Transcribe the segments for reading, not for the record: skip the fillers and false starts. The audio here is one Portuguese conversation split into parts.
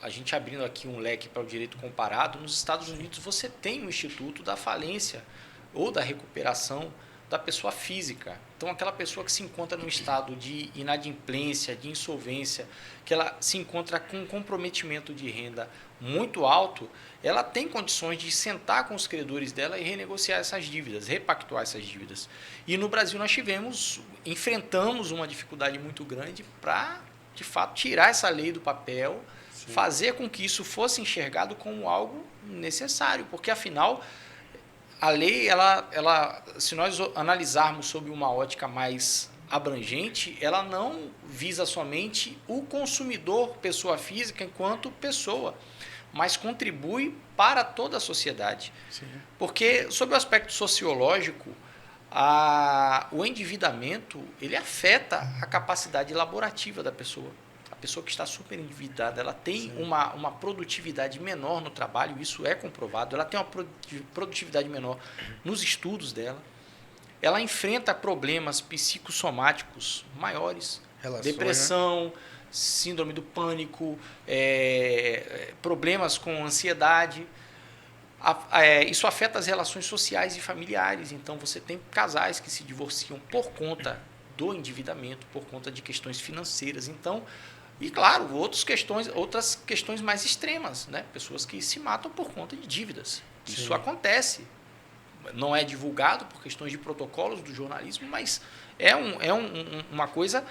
a gente abrindo aqui um leque para o direito comparado, nos Estados Unidos você tem o Instituto da Falência ou da Recuperação da pessoa física. Então, aquela pessoa que se encontra num estado de inadimplência, de insolvência, que ela se encontra com um comprometimento de renda muito alto, ela tem condições de sentar com os credores dela e renegociar essas dívidas, repactuar essas dívidas. E no Brasil nós enfrentamos uma dificuldade muito grande para, de fato, tirar essa lei do papel, sim, fazer com que isso fosse enxergado como algo necessário, porque afinal a lei, se nós analisarmos sob uma ótica mais abrangente, ela não visa somente o consumidor, pessoa física, enquanto pessoa, mas contribui para toda a sociedade. Sim. Porque, sob o aspecto sociológico, o endividamento ele afeta a capacidade laborativa da pessoa. A pessoa que está super endividada, ela tem uma produtividade menor no trabalho, isso é comprovado, ela tem uma produtividade menor nos estudos dela, ela enfrenta problemas psicossomáticos maiores, depressão, né? Síndrome do pânico, problemas com ansiedade. Isso afeta as relações sociais e familiares. Então, você tem casais que se divorciam por conta do endividamento, por conta de questões financeiras. Então, e claro, outras questões mais extremas, né? Pessoas que se matam por conta de dívidas. Sim. Isso acontece. Não é divulgado por questões de protocolos do jornalismo, mas é uma coisa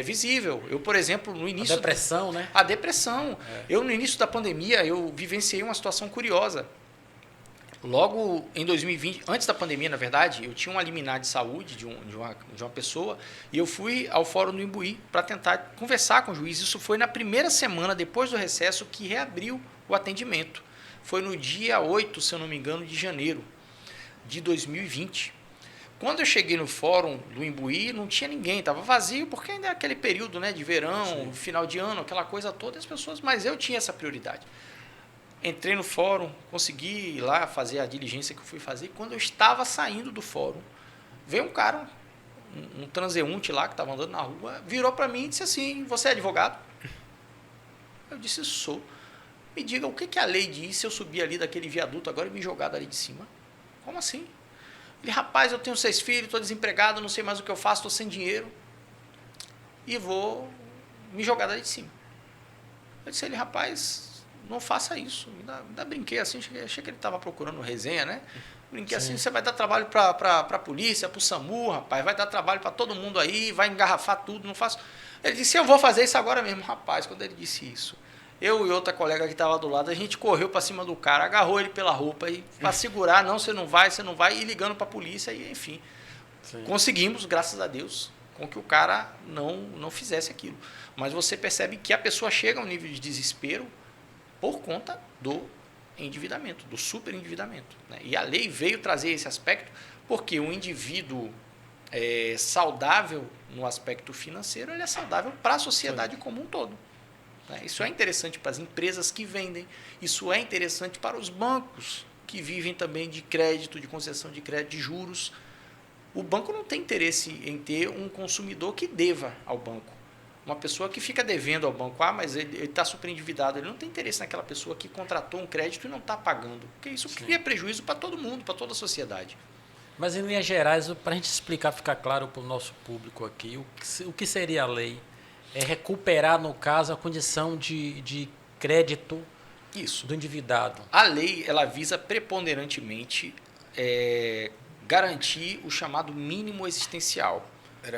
visível. Eu, por exemplo, no início... A depressão, né? A depressão. Eu, no início da pandemia, eu vivenciei uma situação curiosa. Logo em 2020, antes da pandemia, na verdade, eu tinha uma liminar de saúde de uma pessoa e eu fui ao Fórum do Imbuí para tentar conversar com o juiz. Isso foi na primeira semana, depois do recesso, que reabriu o atendimento. Foi no dia 8, se eu não me engano, de janeiro de 2020. Quando eu cheguei no Fórum do Imbuí, não tinha ninguém, estava vazio, porque ainda é aquele período, né, de verão, sim, final de ano, aquela coisa toda, as pessoas, mas eu tinha essa prioridade. Entrei no fórum, consegui ir lá fazer a diligência que eu fui fazer. Quando eu estava saindo do fórum, veio um cara, um transeunte lá que estava andando na rua, virou para mim e disse assim: "Você é advogado?" Eu disse: "Sou." "Me diga, o que a lei diz se eu subir ali daquele viaduto agora e me jogar dali de cima?" "Como assim?" Ele: "Rapaz, eu tenho 6 filhos, estou desempregado, não sei mais o que eu faço, estou sem dinheiro e vou me jogar dali de cima." Eu disse a ele: "Rapaz, não faça isso." Ainda brinquei assim, achei que ele estava procurando resenha, né? Brinquei, sim, assim: "Você vai dar trabalho para a polícia, para o SAMU, rapaz, vai dar trabalho para todo mundo aí, vai engarrafar tudo, não faço." Ele disse: "Eu vou fazer isso agora mesmo." Rapaz, quando ele disse isso, eu e outra colega que estava do lado, a gente correu para cima do cara, agarrou ele pela roupa e para segurar: "Não, você não vai, e ligando para a polícia, e enfim. Sim. Conseguimos, graças a Deus, com que o cara não fizesse aquilo. Mas você percebe que a pessoa chega a um nível de desespero por conta do endividamento, do superendividamento, né? E a lei veio trazer esse aspecto porque o indivíduo saudável no aspecto financeiro, ele é saudável para a sociedade como um todo, né? Isso é interessante para as empresas que vendem, isso é interessante para os bancos que vivem também de crédito, de concessão de crédito, de juros. O banco não tem interesse em ter um consumidor que deva ao banco. Uma pessoa que fica devendo ao banco, mas ele está super endividado, ele não tem interesse naquela pessoa que contratou um crédito e não está pagando. Porque isso cria prejuízo para todo mundo, para toda a sociedade. Mas, em linhas gerais, para a gente explicar, ficar claro para o nosso público aqui, o que seria a lei? É recuperar, no caso, a condição de crédito do endividado. A lei, ela visa preponderantemente garantir o chamado mínimo existencial.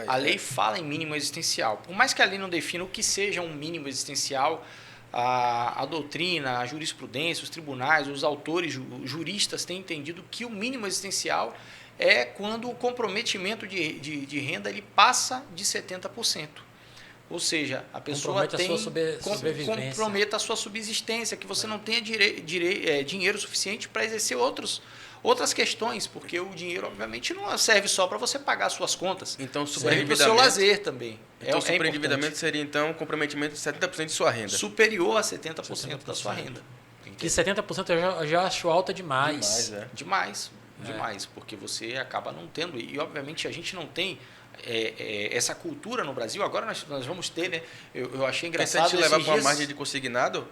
A lei fala em mínimo existencial. Por mais que a lei não defina o que seja um mínimo existencial, a doutrina, a jurisprudência, os tribunais, os autores, os juristas têm entendido que o mínimo existencial é quando o comprometimento de renda ele passa de 70%. Ou seja, a pessoa compromete a sua subsistência, que você não tenha dinheiro suficiente para exercer outras questões, porque o dinheiro, obviamente, não serve só para você pagar as suas contas. Então, serve para o seu lazer também. Então, superendividamento seria, então, um comprometimento de 70% de sua renda. Superior a 70% da sua renda. Que 70% eu já acho alta demais. Demais, porque você acaba não tendo. E, obviamente, a gente não tem essa cultura no Brasil. Agora nós vamos ter, né? Eu achei engraçado. Se a gente levar para uma margem de consignado,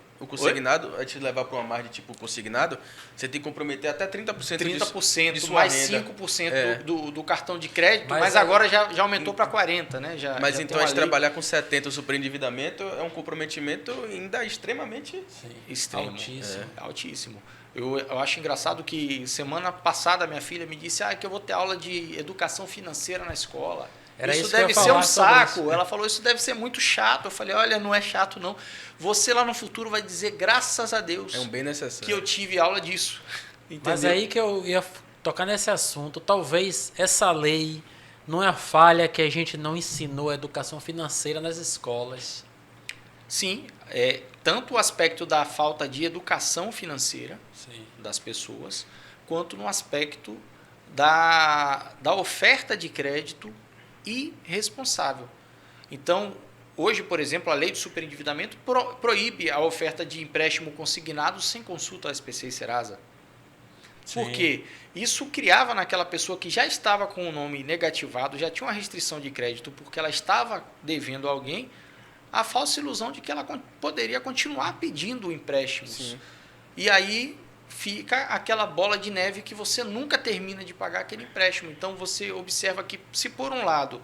a gente levar para uma margem tipo consignado, você tem que comprometer até 30%. 30% de sua mais renda. 5% do cartão de crédito, Mas mas agora já aumentou para 40%, né? Mas então a gente trabalhar com 70% o superendividamento é um comprometimento ainda extremamente extremo. Altíssimo. Altíssimo. Eu acho engraçado que semana passada minha filha me disse que eu vou ter aula de educação financeira na escola. Isso deve ser um saco. Ela falou, isso deve ser muito chato. Eu falei, olha, não é chato não. Você lá no futuro vai dizer, graças a Deus, é um bem necessário, que eu tive aula disso. Entendeu? Mas aí que eu ia tocar nesse assunto. Talvez essa lei não é a falha que a gente não ensinou a educação financeira nas escolas. Sim, tanto o aspecto da falta de educação financeira das pessoas, quanto no aspecto da oferta de crédito irresponsável. Então, hoje, por exemplo, a lei do superendividamento proíbe a oferta de empréstimo consignado sem consulta ao SPC e Serasa. Por quê? Isso criava naquela pessoa que já estava com o nome negativado, já tinha uma restrição de crédito porque ela estava devendo a alguém, a falsa ilusão de que ela poderia continuar pedindo empréstimos. Sim. E aí fica aquela bola de neve que você nunca termina de pagar aquele empréstimo. Então você observa que, se por um lado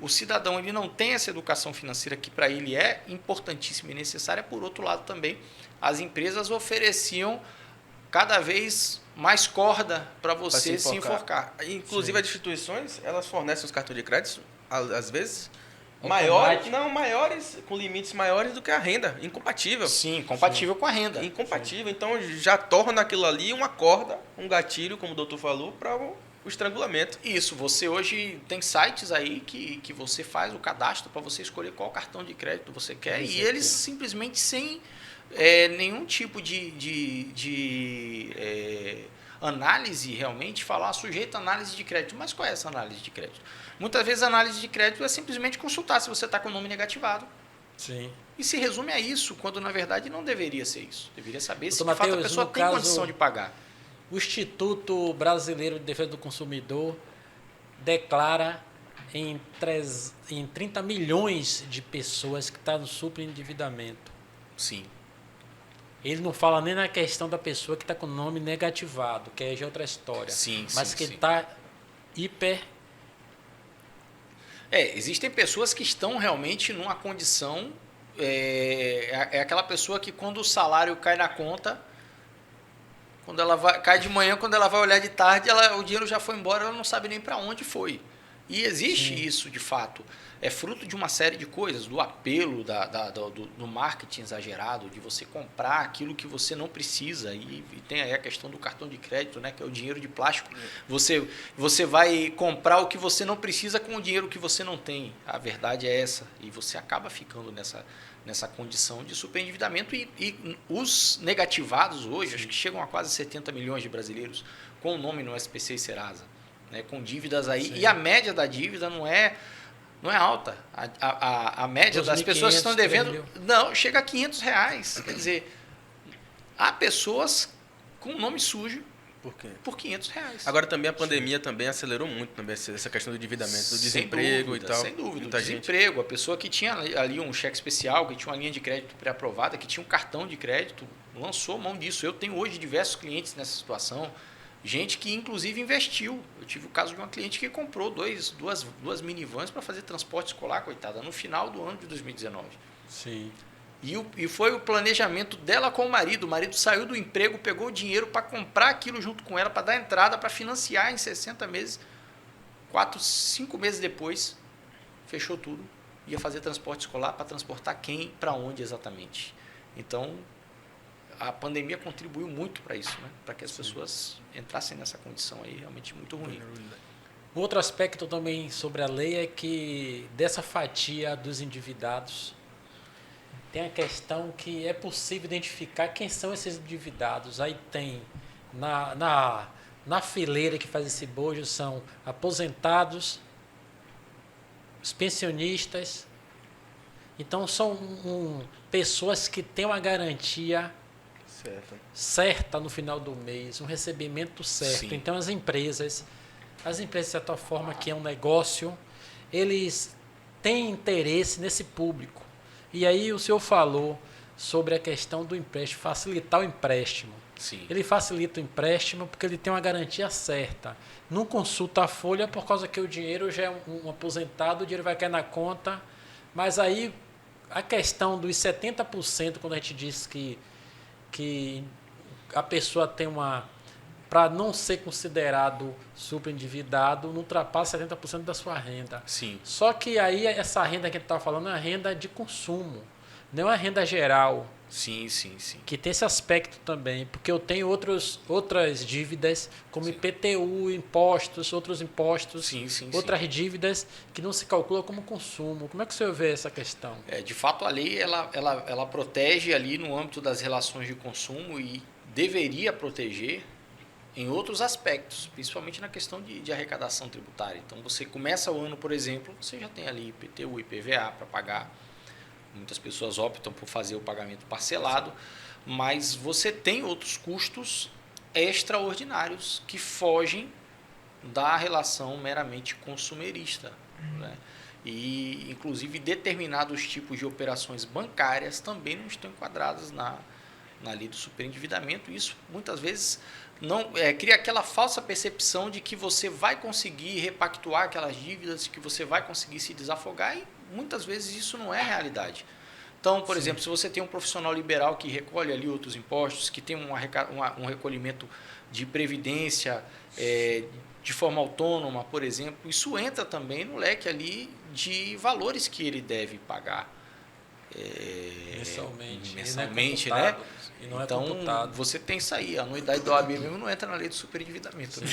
o cidadão ele não tem essa educação financeira que para ele é importantíssima e necessária, por outro lado também as empresas ofereciam cada vez mais corda para você se enforcar. Inclusive as instituições, elas fornecem os cartões de crédito, às vezes, maiores, com limites maiores do que a renda, incompatível. Sim, compatível com a renda. Incompatível, então já torna aquilo ali uma corda, um gatilho, como o doutor falou, para o estrangulamento. Isso, você hoje tem sites aí que você faz o cadastro para você escolher qual cartão de crédito você quer, e eles simplesmente sem nenhum tipo de análise realmente falar sujeito a análise de crédito. Mas qual é essa análise de crédito? Muitas vezes a análise de crédito é simplesmente consultar se você está com o nome negativado. Sim. E se resume a isso, quando na verdade não deveria ser isso. Deveria saber se de Mateus, fato a pessoa tem condição de pagar. O Instituto Brasileiro de Defesa do Consumidor declara em 30 milhões de pessoas que estão no superendividamento. Sim. Ele não fala nem na questão da pessoa que está com o nome negativado, que aí já é outra história. Sim, mas que está hiper... Existem pessoas que estão realmente numa condição... É aquela pessoa que quando o salário cai na conta, quando ela cai de manhã, quando ela vai olhar de tarde, o dinheiro já foi embora, ela não sabe nem para onde foi. E existe isso, de fato. É fruto de uma série de coisas, do apelo, do marketing exagerado, de você comprar aquilo que você não precisa. E tem aí a questão do cartão de crédito, né, que é o dinheiro de plástico. Você vai comprar o que você não precisa com o dinheiro que você não tem. A verdade é essa. E você acaba ficando nessa condição de superendividamento. E os negativados hoje, acho que chegam a quase 70 milhões de brasileiros com o nome no SPC e Serasa, né, com dívidas aí. Sim. E a média da dívida não é alta. A média das pessoas que estão devendo não chega a R$500. Quer dizer, há pessoas com nome sujo por R$500. Agora também a pandemia também acelerou muito também essa questão do endividamento, do desemprego e tal. Sem dúvida, o desemprego. A pessoa que tinha ali um cheque especial, que tinha uma linha de crédito pré-aprovada, que tinha um cartão de crédito, lançou mão disso. Eu tenho hoje diversos clientes nessa situação. Gente que, inclusive, investiu. Eu tive o caso de uma cliente que comprou duas minivans para fazer transporte escolar, coitada, no final do ano de 2019. Sim. E foi o planejamento dela com o marido. O marido saiu do emprego, pegou o dinheiro para comprar aquilo junto com ela, para dar entrada, para financiar em 60 meses. 5 meses depois, fechou tudo. Ia fazer transporte escolar para transportar quem, para onde exatamente. Então, a pandemia contribuiu muito para isso, né? Para que as pessoas entrassem nessa condição aí realmente muito ruim. Outro aspecto também sobre a lei é que dessa fatia dos endividados tem a questão que é possível identificar quem são esses endividados. Aí tem na fileira que faz esse bojo são aposentados, os pensionistas. Então são pessoas que têm uma garantia certa no final do mês, um recebimento certo. Sim. Então as empresas de certa forma que é um negócio, eles têm interesse nesse público. E aí o senhor falou sobre a questão do empréstimo, facilitar o empréstimo. Sim. Ele facilita o empréstimo porque ele tem uma garantia certa. Não consulta a folha por causa que o dinheiro já é um aposentado, o dinheiro vai cair na conta. Mas aí a questão dos 70%, quando a gente diz que a pessoa tem uma... Para não ser considerado superendividado, não ultrapassa 70% da sua renda. Sim. Só que aí essa renda que a gente está falando é uma renda de consumo, não é uma renda geral. Sim, sim, sim. Que tem esse aspecto também, porque eu tenho outras dívidas, como IPTU, outros impostos, outras dívidas que não se calculam como consumo. Como é que o senhor vê essa questão? De fato, a lei ela protege ali no âmbito das relações de consumo e deveria proteger em outros aspectos, principalmente na questão de arrecadação tributária. Então, você começa o ano, por exemplo, você já tem ali IPTU, IPVA para pagar. Muitas pessoas optam por fazer o pagamento parcelado, mas você tem outros custos extraordinários que fogem da relação meramente consumerista. Né? E, inclusive, determinados tipos de operações bancárias também não estão enquadradas na lei do superendividamento. Isso, muitas vezes, não cria aquela falsa percepção de que você vai conseguir repactuar aquelas dívidas, que você vai conseguir se desafogar, e muitas vezes isso não é realidade. Então, por exemplo, se você tem um profissional liberal que recolhe ali outros impostos, que tem um recolhimento de previdência de forma autônoma, por exemplo, isso entra também no leque ali de valores que ele deve pagar mensalmente, né? E não é então, computado. Você tem isso aí. A anuidade do OAB mesmo não entra na lei do superendividamento. Né?